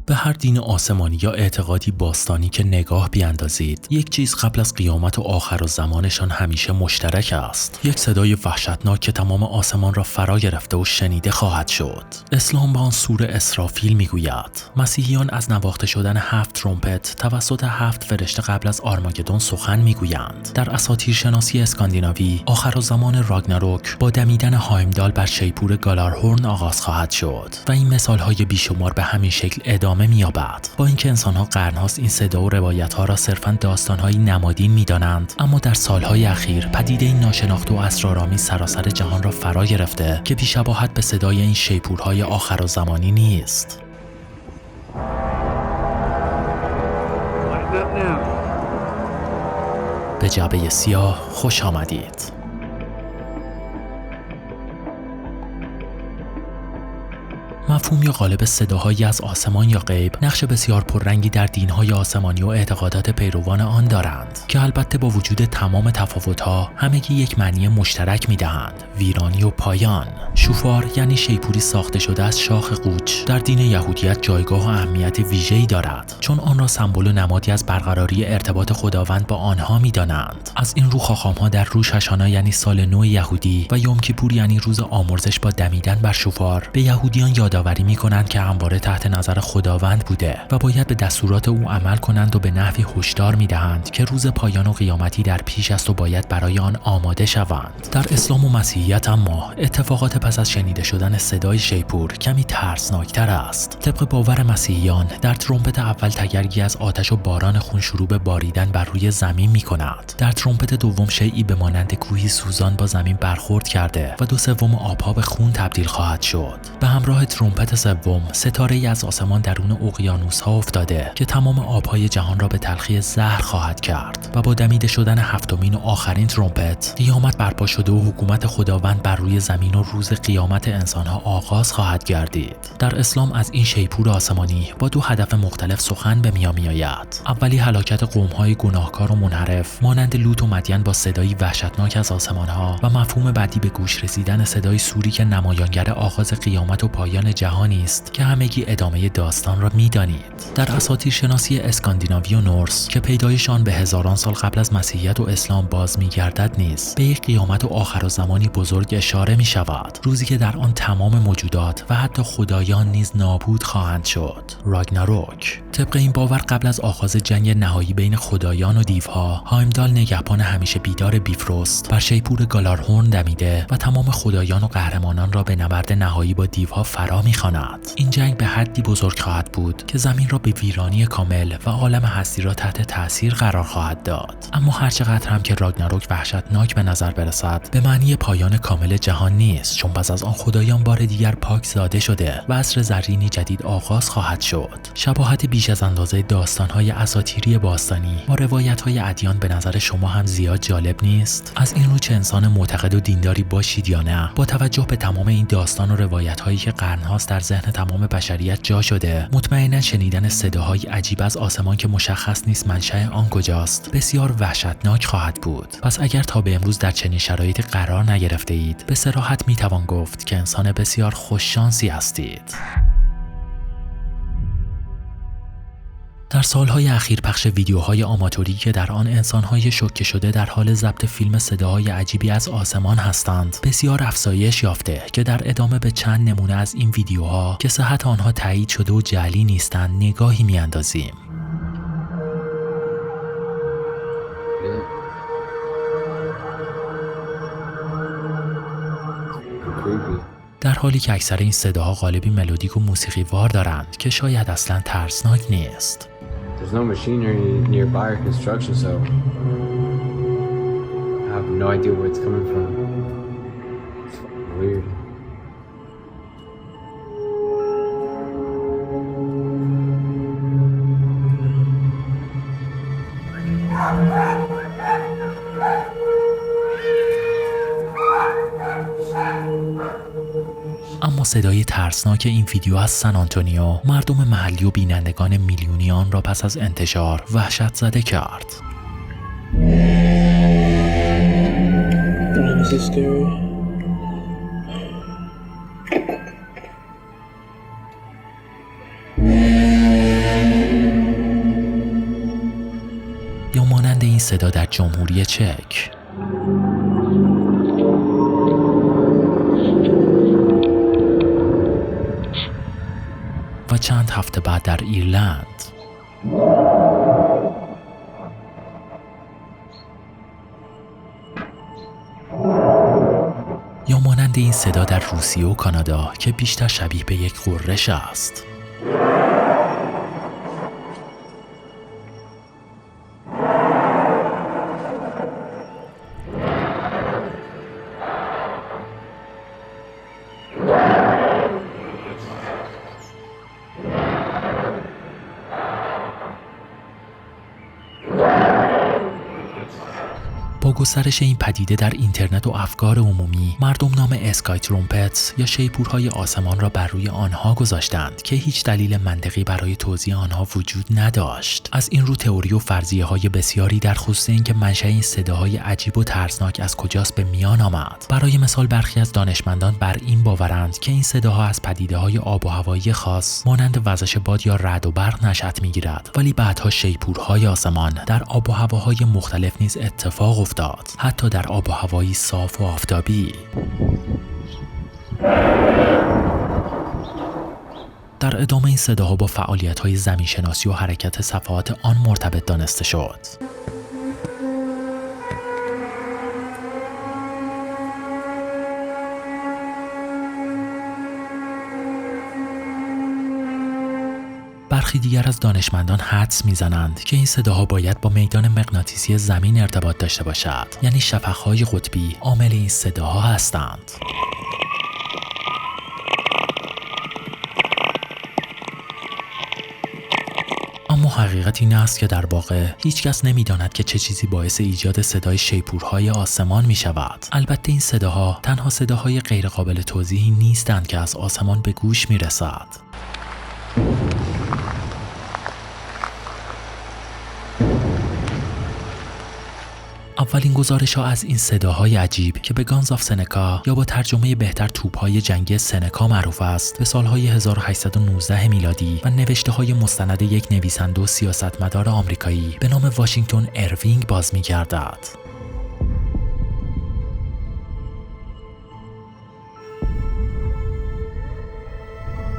به هر دین آسمانی یا اعتقادی باستانی که نگاه بیاندازید، یک چیز قبل از قیامت و آخر زمانشان همیشه مشترک است. یک صدای وحشتناک که تمام آسمان را فرا گرفته و شنیده خواهد شد. اسلام به آن سور اسرافیل میگوید. مسیحیان از نواخته شدن 7 ترومپت توسط 7 فرشته قبل از آرماگدون سخن میگویند. در اساطیر شناسی اسکاندیناوی، آخرالزمان راگناروک با دمیدن هایمدال بر شیپور گالارهورن آغاز خواهد شد و این مثال‌های بیشمار به همین شکل ادامه می‌یابد. با اینکه انسان‌ها قرن‌هاست این صدا و روایت‌ها را صرفاً داستان‌های نمادین می‌دانند، اما در سال‌های اخیر پدیده ناشناخته و اسرارآمیز سراسر جهان را فرا گرفته که بی‌شباهت به صدای این شیپورهای آخرالزمانی نیست. به جعبه سیاه خوش آمدید. مفهوم یا قالب صداهایی از آسمان یا غیب نقش بسیار پررنگی در دین‌های آسمانی و اعتقادات پیروان آن دارند که البته با وجود تمام تفاوت‌ها همگی یک معنی مشترک می‌دهند: ویرانی و پایان. شوفار یعنی شیپوری ساخته شده از شاخ قوچ در دین یهودیت جایگاه و اهمیت ویژه‌ای دارد، چون آن را سمبل و نمادی از برقراری ارتباط خداوند با آنها می‌دانند. از این رو خاخام‌ها در روش هشانا یعنی سال نو یهودی و یوم کیپور یعنی روز آمرزش با دمیدن بر شوفار به یهودیان یادآوری می‌کنند که همواره تحت نظر خداوند بوده و باید به دستورات او عمل کنند و به نحوی هشدار می‌دهند که روز پایان و قیامتی در پیش است و باید برای آن آماده شوند. در اسلام و مسیحیت اما اتفاقات پس از شنیده شدن صدای شیپور کمی ترسناکتر است. طبق باور مسیحیان در ترومپت اول تگرگی از آتش و باران خون شروع به باریدن بر روی زمین می‌کند. در ترومپت دوم شیئی به مانند کوهی سوزان با زمین برخورد کرده و 2/3 آبها به خون تبدیل خواهد شد. به همراه ترومپت سوم ستاره‌ای از آسمان درون اقیانوس‌ها افتاده که تمام آبهای جهان را به تلخی زهر خواهد کرد و با دمیده شدن هفتمین و آخرین ترومپت قیامت برپا شده و حکومت خداوند بر روی زمین و روز قیامت انسان‌ها آغاز خواهد گردید. در اسلام از این شیپور آسمانی با 2 هدف مختلف سخن به میان می‌آید. اولی هلاکت قوم‌های گناهکار و منحرف مانند لوط و مدین با صدایی وحشتناک از آسمان‌ها و مفهوم بعدی به گوش رسیدن صدای سوری که نمایانگر آغاز قیامت و پایان جهانی است که همگی ادامه داستان را می‌دانید. در اساطیر شناسی اسکاندیناوی و نورس که پیدایش آن به هزاران سال قبل از مسیحیت و اسلام باز می‌گردد نیز به یک قیامت و آخرالزمانی بزرگ اشاره می‌شود، روزی که در آن تمام موجودات و حتی خدایان نیز نابود خواهند شد. راگناروک. طبق این باور قبل از آغاز جنگ نهایی بین خدایان و دیوها، هایمدال نگهبان همیشه بیدار بیفروست بر شیپور گالارهورن دمیده و تمام خدایان و قهرمانان را به نبرد نهایی با دیوها فرا می‌خواند. این جنگ به حدی بزرگ خواهد بود که زمین را به ویرانی کامل و عالم هستی را تحت تأثیر قرار خواهد داد. اما هر چقدر هم که راگناروک وحشتناک به نظر برسد، به معنی پایان کامل جهان نیست، چون پس از آن خدایان بار دیگر پاک زاده شده و عصر زرینی جدید آغاز خواهد شد. شباهت بیش از اندازه داستان‌های اساطیری باستانی با روایت‌های ادیان به نظر شما هم زیاد جالب نیست؟ از این رو چه انسان معتقد و دینداری باشید یا نه، با توجه به تمام این داستان و روایت‌هایی که قرن‌هاست در ذهن تمام بشریت جا شده، مطمئنا شنیدن صداهای عجیب از آسمان که مشخص نیست منشأ آن کجاست بسیار وحشتناک خواهد بود. پس اگر تا به امروز در چنین شرایطی قرار نگرفته اید، به صراحت میتوان گفت که انسان بسیار خوششانسی هستید. در سالهای اخیر پخش ویدیوهای آماتوری که در آن انسانهای شوکه شده در حال ضبط فیلم صداهای عجیبی از آسمان هستند بسیار افزایش یافته که در ادامه به چند نمونه از این ویدیوها که صحت آنها تایید شده و جعلی نیستند نگاهی میاندازیم. در حالی که اکثر این صداها قالبی ملودیک و موسیقی وار دارند که شاید اصلا ترسناک نیست. There's no machinery nearby or construction, so I have no idea where it's coming from. It's weird. اما صدای ترسناک این ویدیو از سن آنتونیو مردم محلی و بینندگان میلیونی آن را پس از انتشار وحشت زده کرد. این صدا در جمهوری چک و چند هفته بعد در ایرلند. یا مانند این صدا در روسیه و کانادا که بیشتر شبیه به یک غرش است. با گسترش این پدیده در اینترنت و افکار عمومی، مردم نام اسکای ترومپتس یا شیپورهای آسمان را بر روی آنها گذاشتند که هیچ دلیل منطقی برای توضیح آنها وجود نداشت. از این رو تئوری و فرضیه‌های بسیاری در خصوص اینکه منشأ این صداهای عجیب و ترسناک از کجاست به میان آمد. برای مثال برخی از دانشمندان بر این باورند که این صداها از پدیده‌های آب و هوایی خاص مانند وزش باد یا رعد و برق نشأت می‌گیرد، ولی بعدها شیپورهای آسمان در آب و هواهای مختلف نیز اتفاق افتاد، حتی در آب و هوایی صاف و آفتابی. در ادامه این صداها با فعالیت‌های زمین‌شناسی و حرکت صفحات آن مرتبط دانسته شد. برخی دیگر از دانشمندان حدس میزنند که این صداها باید با میدان مغناطیسی زمین ارتباط داشته باشد، یعنی شفق‌های قطبی عامل این صداها هستند. اما حقیقت این است که در واقع هیچ کس نمی‌داند که چه چیزی باعث ایجاد صدای شیپورهای آسمان می‌شود. البته این صداها تنها صداهای غیرقابل توضیحی نیستند که از آسمان به گوش می‌رسد. اولین گزارش‌ها از این صداهای عجیب که به گانز آف سنکا یا با ترجمه بهتر توپ‌های جنگی سنکا معروف است، به سالهای 1819 میلادی و نوشته‌های مستند یک نویسنده و سیاستمدار آمریکایی به نام واشنگتن اروینگ باز می‌گردد.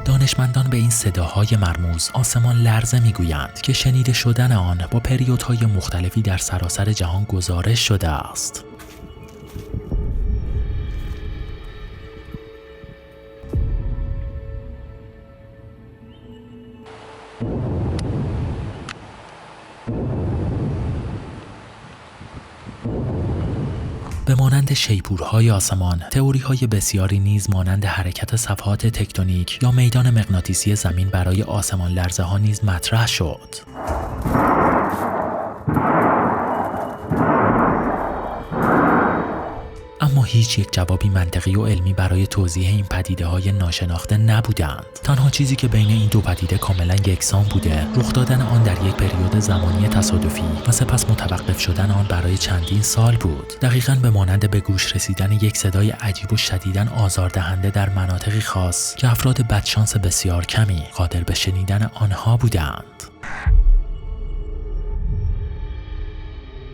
دانشمندان به این صداهای مرموز آسمان لرزه میگویند که شنیده شدن آن با پریودهای مختلفی در سراسر جهان گزارش شده است. به مانند شیپورهای آسمان، تئوری‌های بسیاری نیز مانند حرکت صفحات تکتونیک یا میدان مغناطیسی زمین برای آسمان لرزه‌ها نیز مطرح شد. اما هیچ یک جوابی منطقی و علمی برای توضیح این پدیده‌های ناشناخته نبودند. تنها چیزی که بین این دو پدیده کاملا یکسان بوده، رخ دادن آن در یک پریود زمانی تصادفی و سپس متوقف شدن آن برای چندین سال بود. دقیقاً به مانند به گوش رسیدن یک صدای عجیب و شدیداً آزاردهنده در مناطقی خاص که افراد بدشانس بسیار کمی قادر به شنیدن آنها بودند.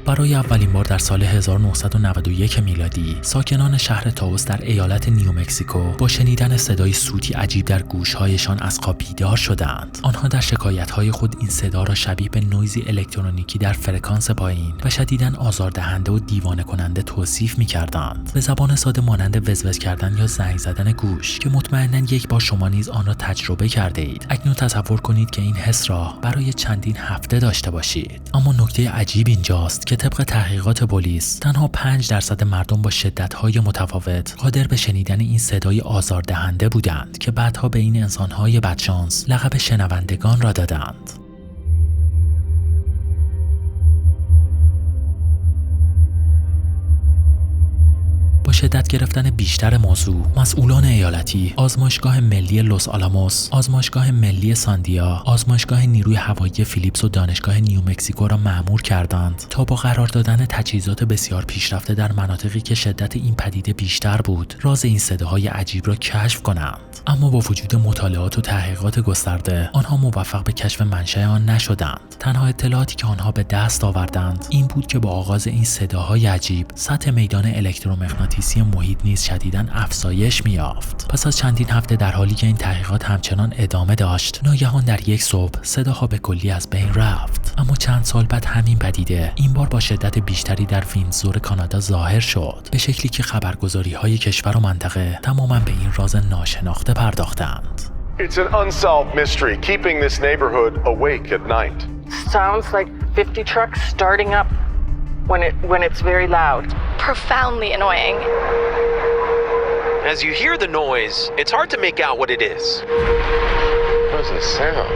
برای اولین بار در سال 1991 میلادی، ساکنان شهر تائوس در ایالت نیومکزیکو با شنیدن صدای صوتی عجیب در گوش‌هایشان از خواب بیدار شدند. آنها در شکایت‌های خود این صدا را شبیه به نویزی الکترونیکی در فرکانس پایین و شدیداً آزاردهنده و دیوانه کننده توصیف می‌کردند. به زبان ساده مانند وزوز کردن یا زنگ زدن گوش که مطمئناً یک بار شما نیز آن را تجربه کرده اید. اکنون تصور کنید که این حس را برای چندین هفته داشته باشید. اما نکته عجیب اینجاست که طبق تحقیقات پلیس تنها 5% مردم با شدت‌های متفاوت قادر به شنیدن این صدای آزاردهنده بودند که بعدها به این انسان‌های بدشانس لقب شنوندگان را دادند. با شدت گرفتن بیشتر موضوع، مسئولان ایالتی، آزمایشگاه ملی لس آلاموس، آزمایشگاه ملی ساندیا، آزمایشگاه نیروی هوایی فیلیپس و دانشگاه نیومکزیکو را مأمور کردند تا با قرار دادن تجهیزات بسیار پیشرفته در مناطقی که شدت این پدیده بیشتر بود، راز این صداهای عجیب را کشف کنند. اما با وجود مطالعات و تحقیقات گسترده، آنها موفق به کشف منشأ آن نشدند. تنها اطلاعاتی که آنها به دست آوردند این بود که با آغاز این صداهای عجیب، سطح میدان الکترومغناطیسی محیط نیز شدیداً افزایش می‌یافت. پس از چندین هفته در حالی که این تحقیقات همچنان ادامه داشت، ناگهان در یک صبح صداها به کلی از بین رفت. اما چند سال بعد همین پدیده این بار با شدت بیشتری در ویندزور کانادا ظاهر شد، به شکلی که خبرگزاری‌های کشور و منطقه تماماً به این راز ناشناخته پرداختند. It's an unsolved mystery keeping this neighborhood awake at night. Sounds like 50 trucks starting up when it's very loud. Profoundly annoying. As you hear the noise, it's hard to make out what it is. What does it sound?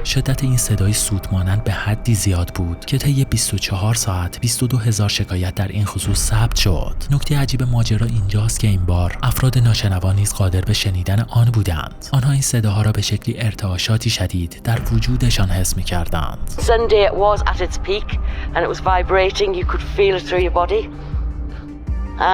شدت این صدای سودمانند به حدی زیاد بود که طی 24 ساعت 22,000 شکایت در این خصوص ثبت شد. نکته عجیب ماجرا اینجاست که این بار افراد ناشنوا نیز قادر به شنیدن آن بودند. آنها این صداها را به شکلی ارتعاشاتی شدید در وجودشان حس می‌کردند. Sunday it was at its peak and it was vibrating. You could feel it through your body.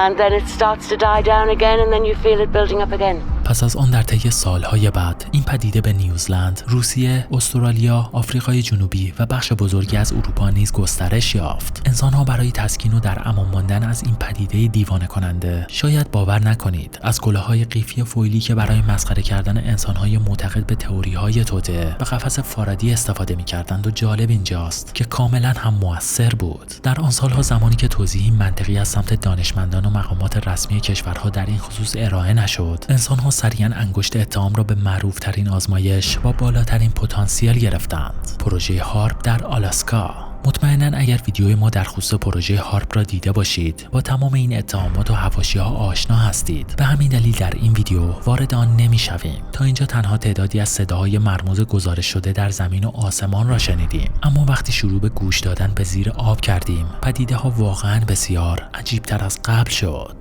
And then it starts to die down again and then you feel it building up again. پس از آن در طی سالهای بعد این پدیده به نیوزلند، روسیه، استرالیا، آفریقای جنوبی و بخش بزرگی از اروپا نیز گسترش یافت. انسان‌ها برای تسکین و در امان ماندن از این پدیده دیوانه کننده، شاید باور نکنید، از کلاه‌های قیفی فویلی که برای مسخره کردن انسان‌های معتقد به تئوری‌های توطئه و قفس فارادی استفاده می‌کردند و جالب اینجاست که کاملاً هم مؤثر بود. در آن سال‌ها زمانی که توضیحی منطقی از سمت دانشمندان و مقامات رسمی کشورها در این خصوص ارائه نشد، انسان‌ها سریعاً انگشت اتهام را به معروف‌ترین آزمایش با بالاترین پتانسیل گرفتند: پروژه هارپ در آلاسکا. مطمئناً اگر ویدیوی ما در خصوص پروژه هارپ را دیده باشید، با تمام این اتهامات و حواشی‌ها آشنا هستید. به همین دلیل در این ویدیو وارد آن نمی‌شویم. تا اینجا تنها تعدادی از صداهای مرموز گزارش شده در زمین و آسمان را شنیدیم. اما وقتی شروع به گوش دادن به زیر آب کردیم، پدیده‌ها واقعاً بسیار عجیب‌تر از قبل شد.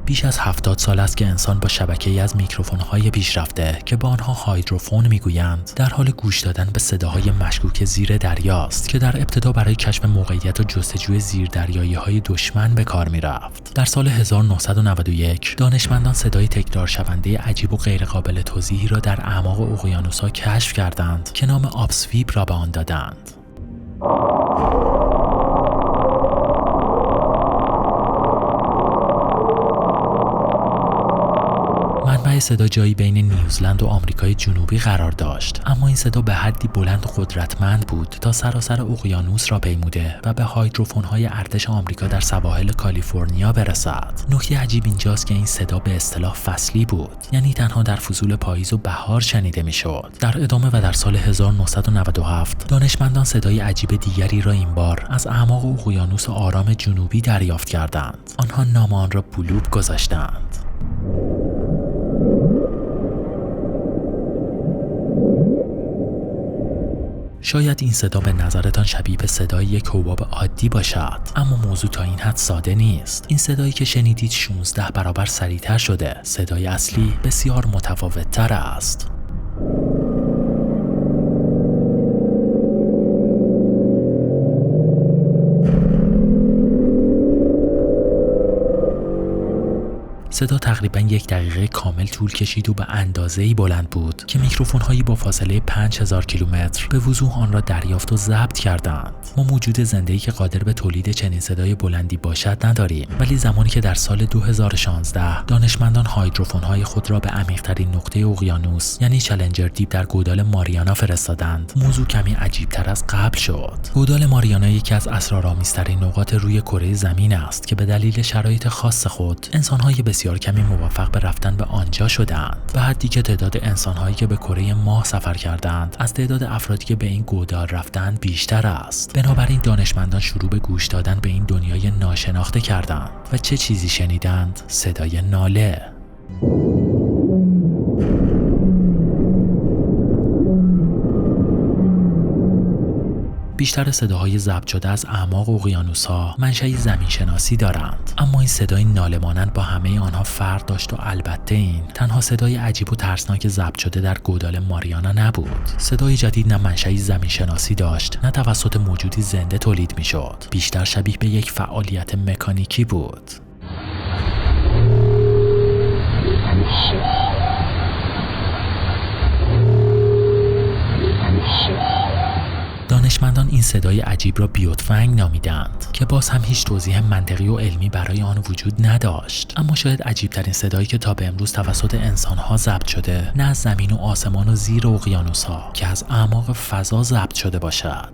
بیش از 70 سال است که انسان با شبکه‌ای از میکروفون‌های پیشرفته که با آنها هایدروفون میگویند، در حال گوش دادن به صداهای مشکوک زیر دریاست که در ابتدا برای کشف موقعیت و جستجوی زیردریایی‌های دشمن به کار می‌رفت. در سال 1991 دانشمندان صدای تکرار شونده عجیب و غیرقابل توضیحی را در اعماق اقیانوس‌ها کشف کردند که نام آبسویپ را به آن دادند. منبع صدا جایی بین نیوزلند و آمریکای جنوبی قرار داشت، اما این صدا به حدی بلند و قدرتمند بود تا سراسر اقیانوس را پیموده و به هایدروفون‌های ارتش آمریکا در سواحل کالیفرنیا برسد. نکته عجیب اینجاست که این صدا به اصطلاح فصلی بود، یعنی تنها در فصول پاییز و بهار شنیده میشد. در ادامه و در سال 1997 دانشمندان صدای عجیب دیگری را این بار از اعماق اقیانوس آرام جنوبی دریافت کردند. آنها نام آن را بلوپ گذاشتند. شاید این صدا به نظرتان شبیه به صدای یک حباب عادی باشد، اما موضوع تا این حد ساده نیست. این صدایی که شنیدید 16 برابر سریعتر شده. صدای اصلی بسیار متفاوت‌تر است. صدا تقریباً 1 دقیقه کامل طول کشید و به اندازه‌ای بلند بود که میکروفون‌هایی با فاصله 5000 کیلومتر به وضوح آن را دریافت و ضبط کردند. ما موجود زنده‌ای که قادر به تولید چنین صدای بلندی باشد نداریم، ولی زمانی که در سال 2016 دانشمندان هایدروفون‌های خود را به عمیق‌ترین نقطه اقیانوس یعنی چالنجر دیپ در گودال ماریانا فرستادند، موضوع کمی عجیب‌تر از قبل شد. گودال ماریانا یکی از اسرارآمیزترین نقاط روی کره زمین است که به دلیل شرایط خاص خود انسان‌های بسیار کمی موفق به رفتن به آنجا شدند، به حدی که تعداد انسان‌هایی که به کره ماه سفر کردند از تعداد افرادی که به این گودال رفتند بیشتر است. بنابراین دانشمندان شروع به گوش دادن به این دنیای ناشناخته کردند و چه چیزی شنیدند؟ صدای ناله. بیشتر صداهای ضبط شده از اعماق اقیانوس‌ها منشأ زمین‌شناسی دارند، اما این صدای ناله مانند با همه آنها فرق داشت و البته این تنها صدای عجیب و ترسناک ضبط شده در گودال ماریانا نبود. صدای جدید نه منشأ زمین‌شناسی داشت، نه توسط موجودی زنده تولید می‌شد. بیشتر شبیه به یک فعالیت مکانیکی بود. دانشمندان این صدای عجیب را بیوتفنگ نامیدند که باز هم هیچ توضیح منطقی و علمی برای آن وجود نداشت، اما شاید عجیبترین صدایی که تا به امروز توسط انسان‌ها ضبط شده نه از زمین و آسمان و زیر اقیانوس‌ها که از اعماق فضا ضبط شده باشد.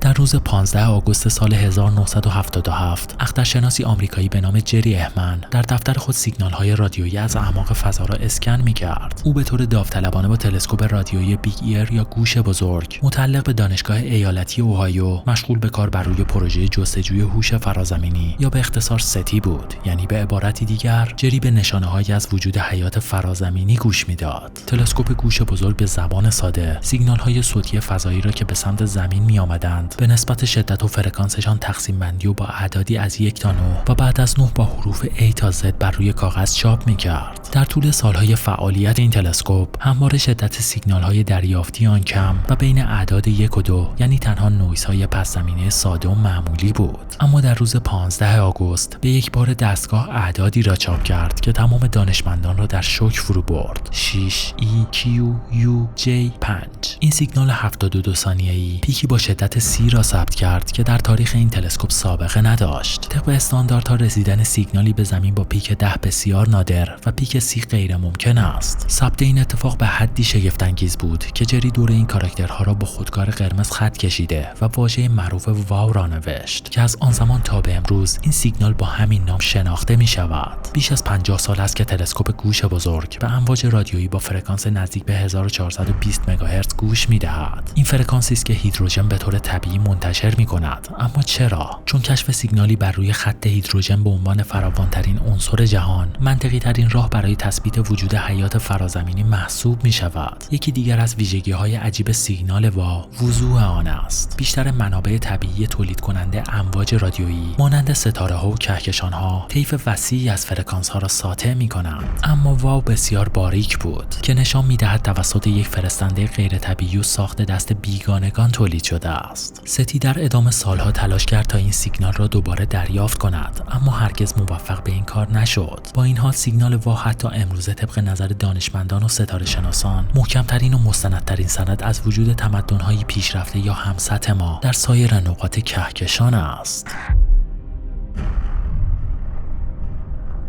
در روز 15 آگوست سال 1977 اخترشناسی آمریکایی به نام جری اهمن در دفتر خود سیگنال‌های رادیویی از اعماق فضا را اسکن می‌کرد. او به طور داوطلبانه با تلسکوپ رادیویی بیگ ایر یا گوش بزرگ متعلق به دانشگاه ایالتی اوهایو مشغول به کار بر روی پروژه جستجوی هوش فرازمینی یا به اختصار ستی بود. یعنی به عبارتی دیگر جری به نشانه‌هایی از وجود حیات فرازمینی گوش می‌داد. تلسکوپ گوش بزرگ به زبان ساده سیگنال‌های صوتی فضایی را که به سمت زمین می‌آمدند به نسبت شدت و فرکانسشان تقسیم بندی و با اعدادی از 1 تا 9 و بعد از 9 با حروف A تا Z بر روی کاغذ چاپ می‌کرد. در طول سالهای فعالیت این تلسکوپ همواره شدت سیگنال‌های دریافتی آن کم و بین اعداد 1 و 2 یعنی تنها نویزهای پس زمینه ساده و معمولی بود. اما در روز 15 آگوست به یک بار دستگاه اعدادی را چاپ کرد که تمام دانشمندان را در شوک فرو برد. 6 E Q U J 5. این سیگنال 72 ثانیه‌ای پیکی با شدت 30 را ثبت کرد که در تاریخ این تلسکوپ سابقه نداشت. طبق استانداردها رسیدن سیگنالی به زمین با پیک 10 بسیار نادر و پیک 30 غیر ممکن است. ثبت این اتفاق به حدی شگفت انگیز بود که جری دور این کاراکترها را با خودکار قرمز خط کشیده و واژه معروف واو را نوشت که از آن زمان تا به امروز این سیگنال با همین نام شناخته می شود. بیش از 50 سال است که تلسکوپ گوش بزرگ به امواج رادیویی با فرکانس نزدیک به 1420 مگاهرتز گوش می دهد. این فرکانسی است که هیدروژن به طور طبیعی منتشر می کند. اما چرا؟ چون کشف سیگنالی بر روی خط هیدروژن به عنوان فراوانترین عنصر جهان منطقی ترین راه برای تثبیت وجود حیات فرازمینی محسوب می شود. یکی دیگر از ویژگی های عجیب سیگنال واو وضوح آن است. بیشتر منابع طبیعی تولید کننده امواج رادیویی مانند ستاره ها و کهکشان ها طیف وسیعی از فرکانس ها را ساطع می کنند، اما واو بسیار باریک بود که نشان می دهد توسط یک فرستنده غیر طبیعی و ساخت دست بیگانگان تولید شده است. ستی در ادامه سالها تلاش کرد تا این سیگنال را دوباره دریافت کند، اما هرگز موفق به این کار نشد. با این حال سیگنال واو حتی امروزه طبق نظر دانشمندان و ستاره شناسان محکمترین و مستندترین سند از وجود تمدن‌های پیشرفته یا همسطح ما در سایر نقاط کهکشان است.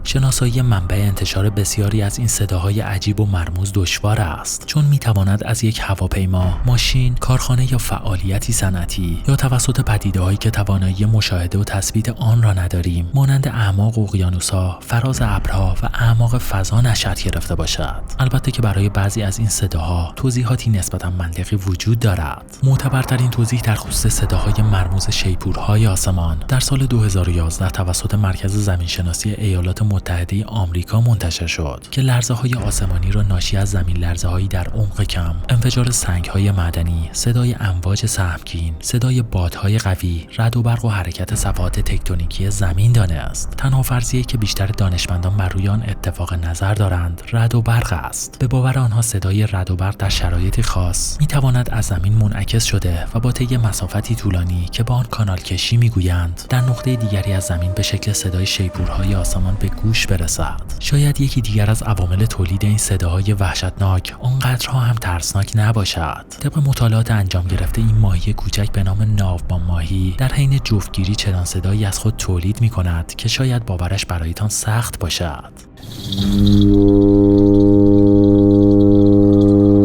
شناسایی منبع انتشار بسیاری از این صداهای عجیب و مرموز دشوار است، چون میتواند از یک هواپیما، ماشین، کارخانه یا فعالیتی صنعتی یا توسط پدیده‌هایی که توانایی مشاهده و تثبیت آن را نداریم، مانند اعماق اقیانوس‌ها، فراز ابرها و اعماق فضا نشأت گرفته باشد. البته که برای بعضی از این صداها توضیحاتی نسبتاً منطقی وجود دارد. معتبرترین توضیح در خصوص صداهای مرموز شیپورهای آسمان در سال 2011 توسط مرکز زمین‌شناسی ایالات متحده آمریکا منتشر شد که لرزه‌های آسمانی را ناشی از زمین لرزه‌هایی در عمق کم، انفجار سنگ‌های معدنی، صدای امواج سهمگین، صدای بادهای قوی، رعد و برق و حرکت صفحات تکتونیکی زمین دانست. تنها فرضیه‌ای که بیشتر دانشمندان بر روی آن اتفاق نظر دارند رعد و برق است. به باور آنها صدای رعد و برق در شرایطی خاص می‌تواند از زمین منعکس شده و با طی مسافتی طولانی که با آن کانال کشی می‌گویند در نقطه دیگری از زمین به شکل صدای شیپورهای آسمان به گوش برسد. شاید یکی دیگر از عوامل تولید این صداهای وحشتناک آنقدرها هم ترسناک نباشد. طبق مطالعات انجام گرفته این ماهی کوچک به نام ناوبان ماهی در حین جفتگیری چنان صدایی از خود تولید می کند که شاید باورش برایتان سخت باشد.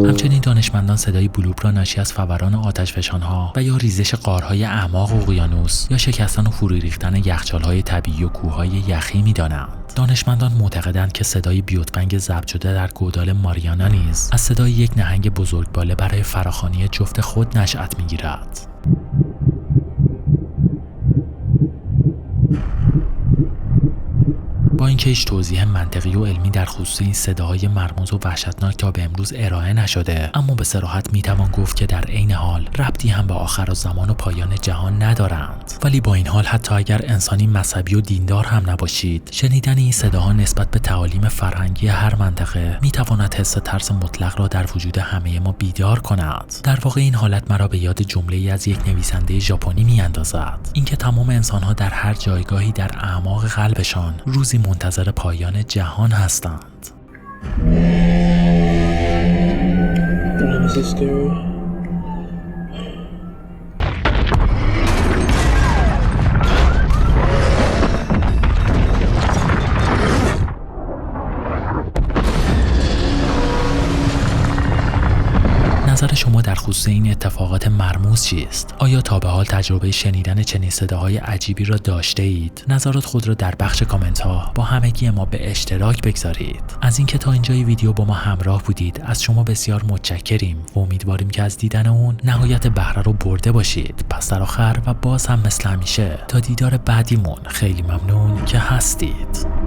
همچنین دانشمندان صدای بلوپ را ناشی از فوران آتشفشان‌ها و یا ریزش غارهای اعماق اقیانوس یا شکستن و فرو ریختن یخچال‌های طبیعی و کوههای یخی می‌دانند. دانشمندان معتقدند که صدای بیوتبنگ ضبط شده در گودال ماریانا نیز از صدای یک نهنگ بزرگباله برای فراخوانی جفت خود نشأت می‌گیرد. با اینکه اینکه هیچ توضیح منطقی و علمی در خصوص این صداهای مرموز و وحشتناک تا به امروز ارائه نشده، اما به صراحت میتوان گفت که در عین حال ربطی هم به آخرالزمان و پایان جهان ندارند. ولی با این حال حتی اگر انسانی مذهبی و دیندار هم نباشید، شنیدن این صداها نسبت به تعالیم فرهنگی هر منطقه میتواند حس ترس مطلق را در وجود همه ما بیدار کند. در واقع این حالت مرا به یاد جمله‌ای از یک نویسنده ژاپنی میاندازد، اینکه تمام انسان‌ها در هر جایگاهی در اعماق قلبشان روزی منتظر پایان جهان هستند. نظر شما در خصوص این اتفاقات مرموز چیست؟ آیا تا به حال تجربه شنیدن چنین صداهای عجیبی را داشته اید؟ نظرات خود را در بخش کامنت ها با همگی ما به اشتراک بگذارید. از اینکه تا اینجای ویدیو با ما همراه بودید از شما بسیار متشکریم و امیدواریم که از دیدن اون نهایت بهره رو برده باشید. پس در آخر و باز هم مثل همیشه تا دیدار بعدیمون خیلی ممنون که هستید.